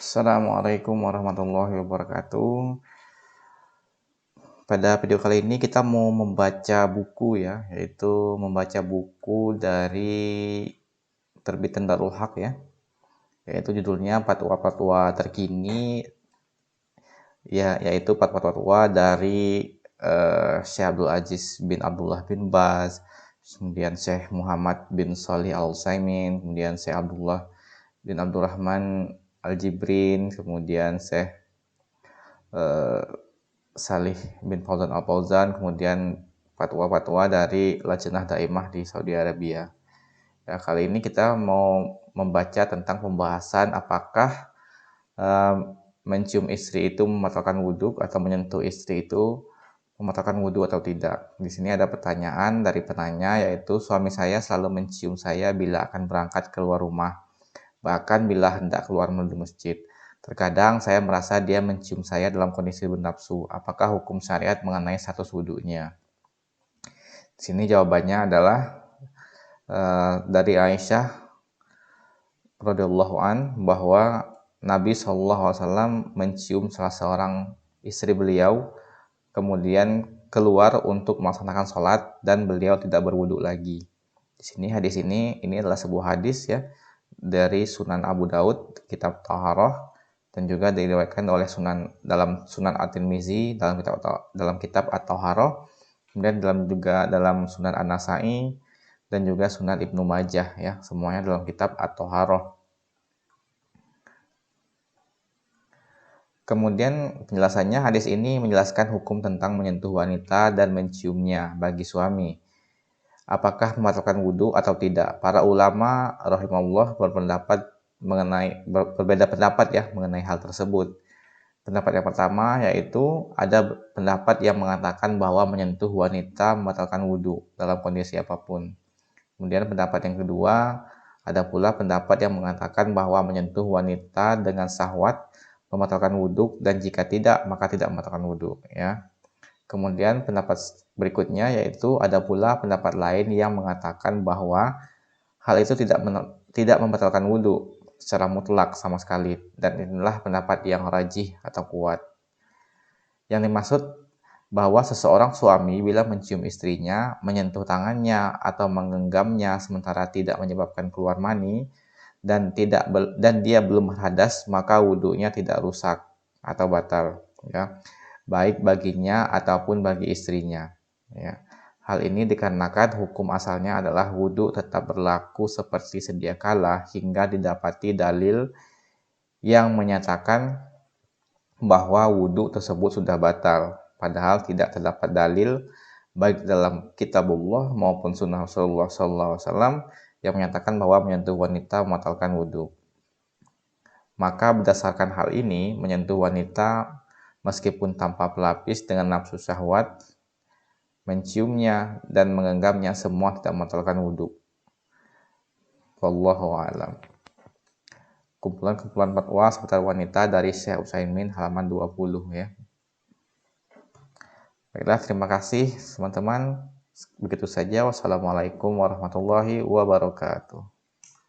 Assalamualaikum warahmatullahi wabarakatuh. Pada video kali ini kita mau membaca buku ya, yaitu membaca buku dari terbitan Darul Haq ya, yaitu judulnya Fatwa-Fatwa Terkini, ya, yaitu fatwa-fatwa dari Syekh Abdul Aziz bin Abdullah bin Baz, kemudian Syekh Muhammad bin Shalih Al-Utsaimin, kemudian Syekh Abdullah bin Abdurrahman Al-Jibrin, kemudian Syekh Salih bin Fauzan Al-Fauzan, kemudian fatwa-fatwa dari Lajnah Daimah di Saudi Arabia. Ya, kali ini kita mau membaca tentang pembahasan apakah mencium istri itu membatalkan wudhu atau menyentuh istri itu membatalkan wudhu atau tidak. Di sini ada pertanyaan dari penanya, yaitu suami saya selalu mencium saya bila akan berangkat keluar rumah, bahkan bila hendak keluar menuju masjid. Terkadang saya merasa dia mencium saya dalam kondisi bernafsu. Apakah hukum syariat mengenai status wudhunya? Di sini jawabannya adalah dari Aisyah radhiyallahu an bahwa Nabi SAW mencium salah seorang istri beliau, kemudian keluar untuk melaksanakan sholat dan beliau tidak berwudhu lagi. Di sini hadis ini adalah sebuah hadis ya dari Sunan Abu Daud, kitab Taharah, dan juga diriwayatkan oleh dalam Sunan At-Tirmizi dalam kitab At-Taharah, kemudian dalam Sunan An-Nasa'i dan juga Sunan Ibnu Majah ya, semuanya dalam kitab At-Taharah. Kemudian penjelasannya, hadis ini menjelaskan hukum tentang menyentuh wanita dan menciumnya bagi suami. Apakah membatalkan wudhu atau tidak? Para ulama rahimahullah berbeda pendapat ya mengenai hal tersebut. Pendapat yang pertama yaitu ada pendapat yang mengatakan bahwa menyentuh wanita membatalkan wudhu dalam kondisi apapun. Kemudian pendapat yang kedua, ada pula pendapat yang mengatakan bahwa menyentuh wanita dengan syahwat membatalkan wudhu, dan jika tidak maka tidak membatalkan wudhu ya. Kemudian pendapat berikutnya yaitu ada pula pendapat lain yang mengatakan bahwa hal itu tidak membatalkan wudhu secara mutlak sama sekali, dan inilah pendapat yang rajih atau kuat. Yang dimaksud bahwa seseorang suami bila mencium istrinya, menyentuh tangannya atau menggenggamnya sementara tidak menyebabkan keluar mani dan dia belum berhadas, maka wudhunya tidak rusak atau batal ya, baik baginya ataupun bagi istrinya ya. Hal ini dikarenakan hukum asalnya adalah wudhu tetap berlaku seperti sedia kala hingga didapati dalil yang menyatakan bahwa wudhu tersebut sudah batal, padahal tidak terdapat dalil baik dalam kitabullah maupun sunnah Rasulullah SAW yang menyatakan bahwa menyentuh wanita membatalkan wudhu. Maka berdasarkan hal ini, menyentuh wanita meskipun tanpa pelapis dengan nafsu syahwat, menciumnya dan menggenggamnya semua tidak membatalkan wudhu. Wallahu a'lam. Kumpulan-kumpulan fatwa seputar wanita dari Syekh Utsaimin halaman 20 ya. Baiklah, terima kasih teman-teman. Begitu saja. Wassalamualaikum warahmatullahi wabarakatuh.